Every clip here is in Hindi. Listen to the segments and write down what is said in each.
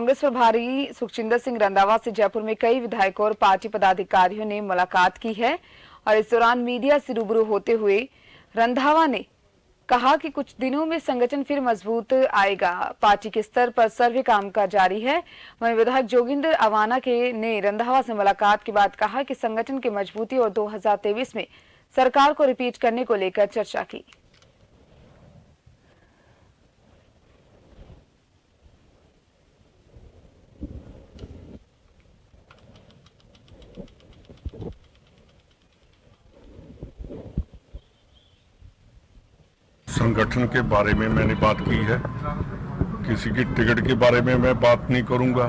कांग्रेस प्रभारी सुखजिंदर सिंह रंधावा से जयपुर में कई विधायकों और पार्टी पदाधिकारियों ने मुलाकात की है और इस दौरान मीडिया से रूबरू होते हुए रंधावा ने कहा कि कुछ दिनों में संगठन फिर मजबूत आएगा। पार्टी के स्तर पर सर्वे काम का जारी है। वहीं विधायक जोगिंदर अवाना ने रंधावा से मुलाकात के बाद कहा कि संगठन की मजबूती और 2023 में सरकार को रिपीट करने को लेकर चर्चा की। संगठन के बारे में मैंने बात की है। किसी की टिकट के बारे में मैं बात नहीं करूंगा।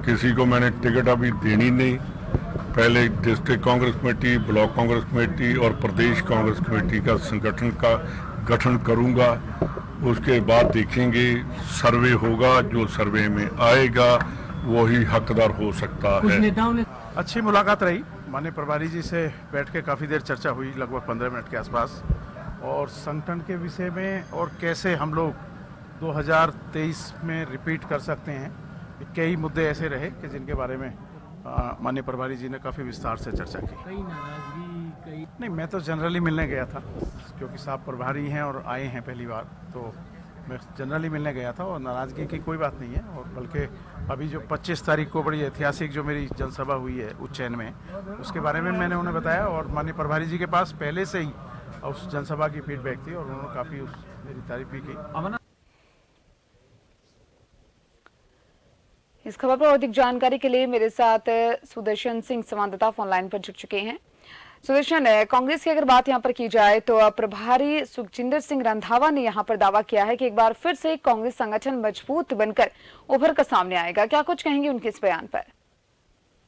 किसी को मैंने टिकट अभी देनी नहीं। पहले district Congress committee, block Congress committee और प्रदेश कांग्रेस कमेटी का संगठन का गठन करूंगा। उसके बाद देखेंगे, सर्वे होगा, जो सर्वे में आएगा वही हकदार हो सकता है। अच्छी मुलाकात रही। माननीय प्रभारी जी से बैठ के काफ़ी देर चर्चा हुई, लगभग 15 मिनट के आसपास, और संगठन के विषय में और कैसे हम लोग 2023 में रिपीट कर सकते हैं। कई मुद्दे ऐसे रहे कि जिनके बारे में माननीय प्रभारी जी ने काफ़ी विस्तार से चर्चा की। नहीं, मैं तो जनरली मिलने गया था, क्योंकि साहब प्रभारी हैं और आए हैं पहली बार, तो मैं जनरली मिलने गया था और नाराज़गी की कोई बात नहीं है। और बल्कि अभी जो 25 तारीख को बड़ी ऐतिहासिक जो मेरी जनसभा हुई है उज्जैन में, उसके बारे में मैंने उन्हें बताया और माननीय प्रभारी जी के पास पहले से ही उस जनसभा की फीडबैक थी और उन्होंने काफ़ी मेरी तारीफ भी की। इस खबर पर अधिक जानकारी के लिए मेरे साथ सुदर्शन सिंह संवाददाता फोन लाइन पर जुड़ चुके हैं। सुदर्शन, कांग्रेस की अगर बात यहां पर की जाए तो प्रभारी सुखजिंदर सिंह रंधावा ने यहां पर दावा किया है कि एक बार फिर से कांग्रेस संगठन मजबूत बनकर उभर कर सामने आएगा। क्या कुछ कहेंगे उनके इस बयान पर?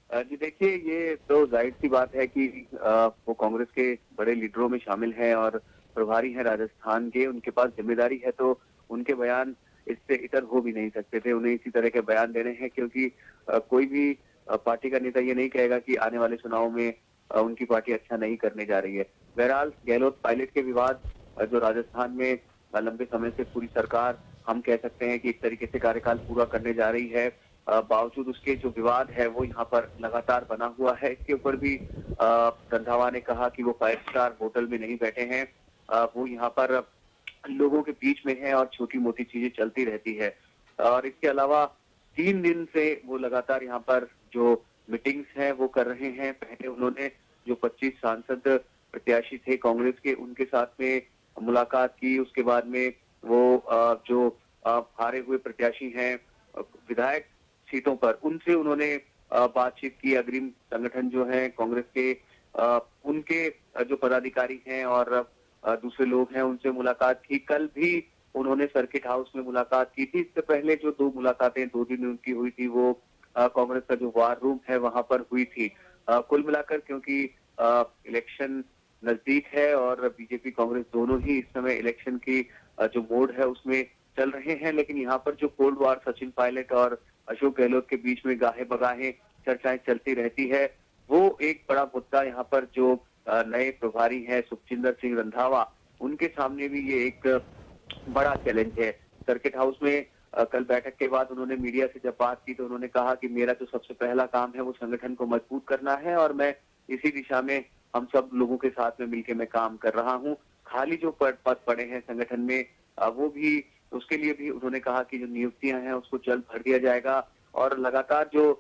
जी देखिए, ये तो जाहिर सी बात है कि वो कांग्रेस के बड़े लीडरों में शामिल हैं और प्रभारी हैं राजस्थान के। उनके पास जिम्मेदारी है तो उनके बयान इससे इतर हो भी नहीं सकते थे। उन्हें इसी तरह के बयान देने हैं, क्योंकि कोई भी पार्टी का नेता ये नहीं कहेगा कि आने वाले चुनाव में उनकी पार्टी अच्छा नहीं करने जा रही है। बहरहाल, गहलोत पायलट के विवाद जो राजस्थान में लंबे समय से पूरी सरकार, हम कह सकते हैं कि एक तरीके से कार्यकाल पूरा करने जा रही है, बावजूद उसके जो विवाद है वो यहाँ पर लगातार बना हुआ है। इसके ऊपर भी रंधावा ने कहा कि वो 5 स्टार होटल में नहीं बैठे हैं, वो यहाँ पर लोगों के बीच में है और छोटी मोटी चीजें चलती रहती है। और इसके अलावा 3 दिन से वो लगातार यहाँ पर जो मीटिंग्स हैं वो कर रहे हैं। पहले उन्होंने जो 25 सांसद प्रत्याशी थे कांग्रेस के, उनके साथ में मुलाकात की। उसके बाद में वो जो हारे हुए प्रत्याशी हैं विधायक सीटों पर, उनसे उन्होंने बातचीत की। अग्रिम संगठन जो है कांग्रेस के, उनके जो पदाधिकारी हैं और दूसरे लोग हैं, उनसे मुलाकात की। कल भी उन्होंने सर्किट हाउस में मुलाकात की थी। इससे पहले जो 2 मुलाकातें 2 दिन उनकी हुई थी वो कांग्रेस का जो वार रूम है वहां पर हुई थी। कुल मिलाकर, क्योंकि इलेक्शन नजदीक है और बीजेपी कांग्रेस दोनों ही इस समय इलेक्शन की जो मोड है उसमें चल रहे हैं, लेकिन यहाँ पर जो कोल्ड वार सचिन पायलट और अशोक गहलोत के बीच में गाहे बगाहे चर्चाएं चलती रहती है, वो एक बड़ा मुद्दा यहाँ पर जो नए प्रभारी हैं सुखजिंदर सिंह रंधावा, उनके सामने भी ये एक बड़ा चैलेंज है। सर्किट हाउस में कल बैठक के बाद उन्होंने मीडिया से जब बात की तो उन्होंने कहा कि मेरा जो सबसे पहला काम है वो संगठन को मजबूत करना है और मैं इसी दिशा में हम सब लोगों के साथ में मिलकर मैं काम कर रहा हूँ। खाली जो पद पड़े हैं संगठन में, वो भी, उसके लिए भी उन्होंने कहा कि जो नियुक्तियां हैं उसको जल्द भर दिया जाएगा। और लगातार जो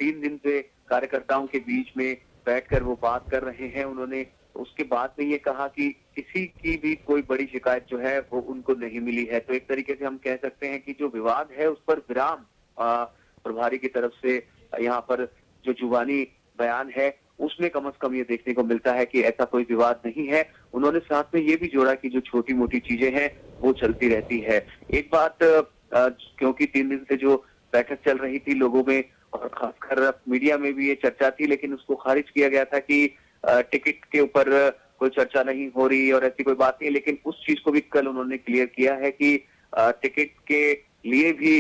3 दिन से कार्यकर्ताओं के बीच में बैठकर वो बात कर रहे हैं, उन्होंने उसके बाद में ये कहा कि किसी की भी कोई बड़ी शिकायत जो है वो उनको नहीं मिली है। तो एक तरीके से हम कह सकते हैं कि जो विवाद है उस पर विराम प्रभारी की तरफ से यहाँ पर जो जुबानी बयान है उसमें कम से कम ये देखने को मिलता है कि ऐसा कोई विवाद नहीं है। उन्होंने साथ में ये भी जोड़ा कि जो छोटी मोटी चीजें हैं वो चलती रहती है। एक बात, क्योंकि 3 दिन से जो बैठक चल रही थी लोगों में और खासकर मीडिया में भी ये चर्चा थी, लेकिन उसको खारिज किया गया था कि टिकट के ऊपर कोई चर्चा नहीं हो रही और ऐसी कोई बात नहीं। लेकिन उस चीज को भी कल उन्होंने क्लियर किया है कि टिकट के लिए भी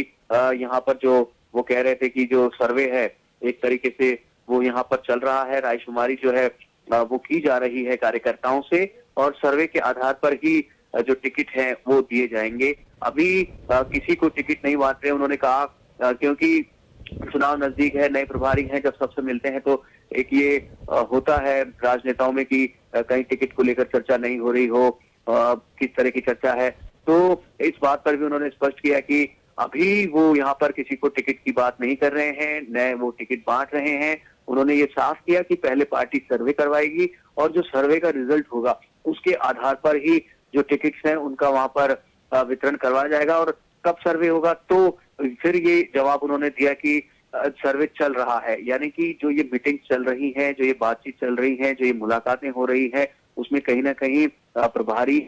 यहाँ पर जो वो कह रहे थे कि जो सर्वे है एक तरीके से वो यहाँ पर चल रहा है, रायशुमारी जो है वो की जा रही है कार्यकर्ताओं से और सर्वे के आधार पर ही जो टिकट है वो दिए जाएंगे। अभी किसी को टिकट नहीं बांट रहे। उन्होंने कहा क्योंकि चुनाव नजदीक है, नए प्रभारी हैं, जब सबसे मिलते हैं तो एक ये होता है राजनेताओं में कि कहीं टिकट को लेकर चर्चा नहीं हो रही हो, किस तरह की चर्चा है। तो इस बात पर भी उन्होंने स्पष्ट किया कि अभी वो यहाँ पर किसी को टिकट की बात नहीं कर रहे हैं, न वो टिकट बांट रहे हैं। उन्होंने ये साफ किया कि पहले पार्टी सर्वे करवाएगी और जो सर्वे का रिजल्ट होगा उसके आधार पर ही जो टिकट्स हैं उनका वहां पर वितरण करवाया जाएगा। और कब सर्वे होगा, तो फिर ये जवाब उन्होंने दिया कि सर्वे चल रहा है, यानी कि जो ये मीटिंग चल रही है, जो ये बातचीत चल रही है, जो ये मुलाकातें हो रही है, उसमें कहीं ना कहीं प्रभारी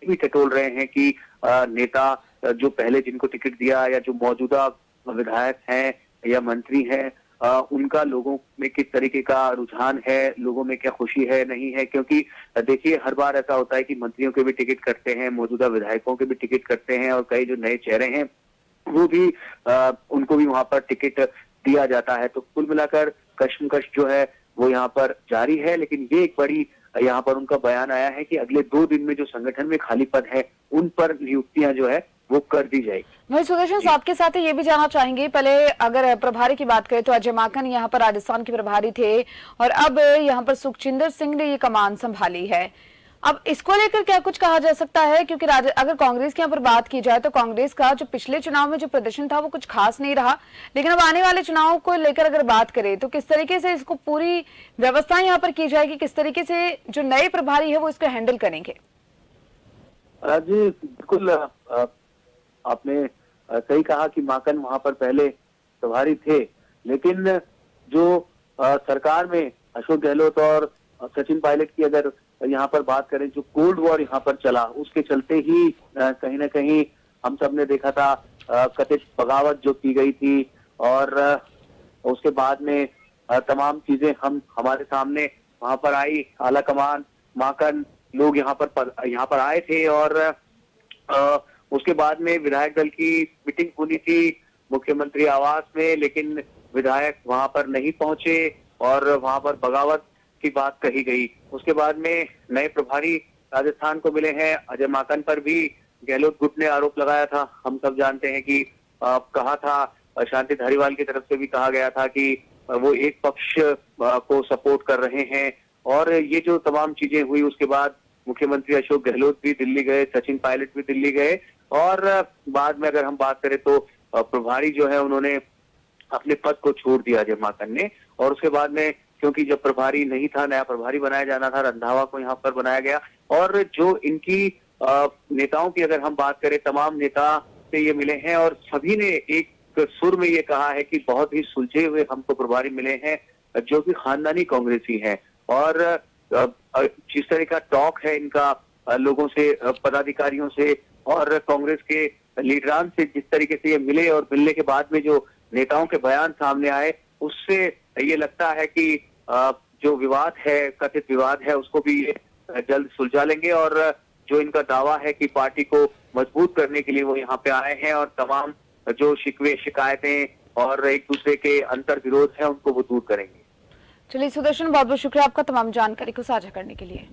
भी टटोल रहे हैं कि नेता जो पहले जिनको टिकट दिया या जो मौजूदा विधायक हैं या मंत्री हैं, उनका लोगों में किस तरीके का रुझान है, लोगों में क्या खुशी है, नहीं है। क्योंकि देखिए हर बार ऐसा होता है कि मंत्रियों के भी टिकट कटते हैं, मौजूदा विधायकों के भी टिकट कटते हैं, और कई जो नए चेहरे हैं वो भी उनको भी वहां पर टिकट दिया जाता है। तो कुल मिलाकर कश्मकश जो है वो यहाँ पर जारी है। लेकिन ये एक बड़ी यहाँ पर उनका बयान आया है कि अगले 2 दिन में जो संगठन में खाली पद है उन पर नियुक्तियां जो है वो कर दी जाएगी। वही सुदर्शन साहब के साथ ही ये भी जानना चाहेंगे, पहले अगर प्रभारी की बात करें तो अजय माकन यहाँ पर राजस्थान के प्रभारी थे और अब यहाँ पर सुखजिंदर सिंह ने ये कमान संभाली है। अब इसको लेकर क्या कुछ कहा जा सकता है? क्योंकि अगर कांग्रेस की यहाँ पर बात की जाए तो कांग्रेस का जो पिछले चुनाव में जो प्रदर्शन था वो कुछ खास नहीं रहा, लेकिन अब आने वाले चुनाव को लेकर अगर बात करें तो किस तरीके से इसको पूरी व्यवस्था यहाँ पर की जाएगी, किस तरीके से जो नए प्रभारी है वो इसको हैंडल करेंगे? जी बिल्कुल, आपने सही कहा कि माकन वहां पर पहले प्रभारी थे, लेकिन जो सरकार में अशोक गहलोत और सचिन पायलट की अगर यहाँ पर बात करें, जो कोल्ड वॉर यहाँ पर चला उसके चलते ही कहीं ना कहीं हम सब ने देखा था कथित बगावत जो की गई थी, और उसके बाद में तमाम चीजें हमारे सामने वहां पर आई। आला कमान, माकन, लोग यहाँ पर आए थे और उसके बाद में विधायक दल की मीटिंग होनी थी मुख्यमंत्री आवास में, लेकिन विधायक वहां पर नहीं पहुंचे और वहां पर बगावत की बात कही गई। उसके बाद में नए प्रभारी राजस्थान को मिले हैं। अजय माकन पर भी गहलोत गुट ने आरोप लगाया था। हम सब जानते हैं कि कहा था, शांति धारीवाल की तरफ से भी कहा गया था कि वो एक पक्ष को सपोर्ट कर रहे हैं। और ये जो तमाम चीजें हुई उसके बाद मुख्यमंत्री अशोक गहलोत भी दिल्ली गए, सचिन पायलट भी दिल्ली गए, और बाद में अगर हम बात करें तो प्रभारी जो है उन्होंने अपने पद को छोड़ दिया अजय माकन ने। और उसके बाद में क्योंकि जब प्रभारी नहीं था, नया प्रभारी बनाया जाना था, रंधावा को यहाँ पर बनाया गया। और जो इनकी नेताओं की अगर हम बात करें, तमाम नेता से ये मिले हैं और सभी ने एक सुर में ये कहा है कि बहुत ही सुलझे हुए हमको प्रभारी मिले हैं जो कि खानदानी कांग्रेसी हैं। और जिस तरह का टॉक है इनका लोगों से, पदाधिकारियों से और कांग्रेस के लीडरान से, जिस तरीके से ये मिले और मिलने के बाद में जो नेताओं के बयान सामने आए, उससे ये लगता है कि जो विवाद है, कथित विवाद है, उसको भी ये जल्द सुलझा लेंगे। और जो इनका दावा है कि पार्टी को मजबूत करने के लिए वो यहाँ पे आए हैं और तमाम जो शिकवे, शिकायतें और एक दूसरे के अंतर विरोध है उनको वो दूर करेंगे। चलिए सुदर्शन, बहुत बहुत शुक्रिया आपका तमाम जानकारी को साझा करने के लिए।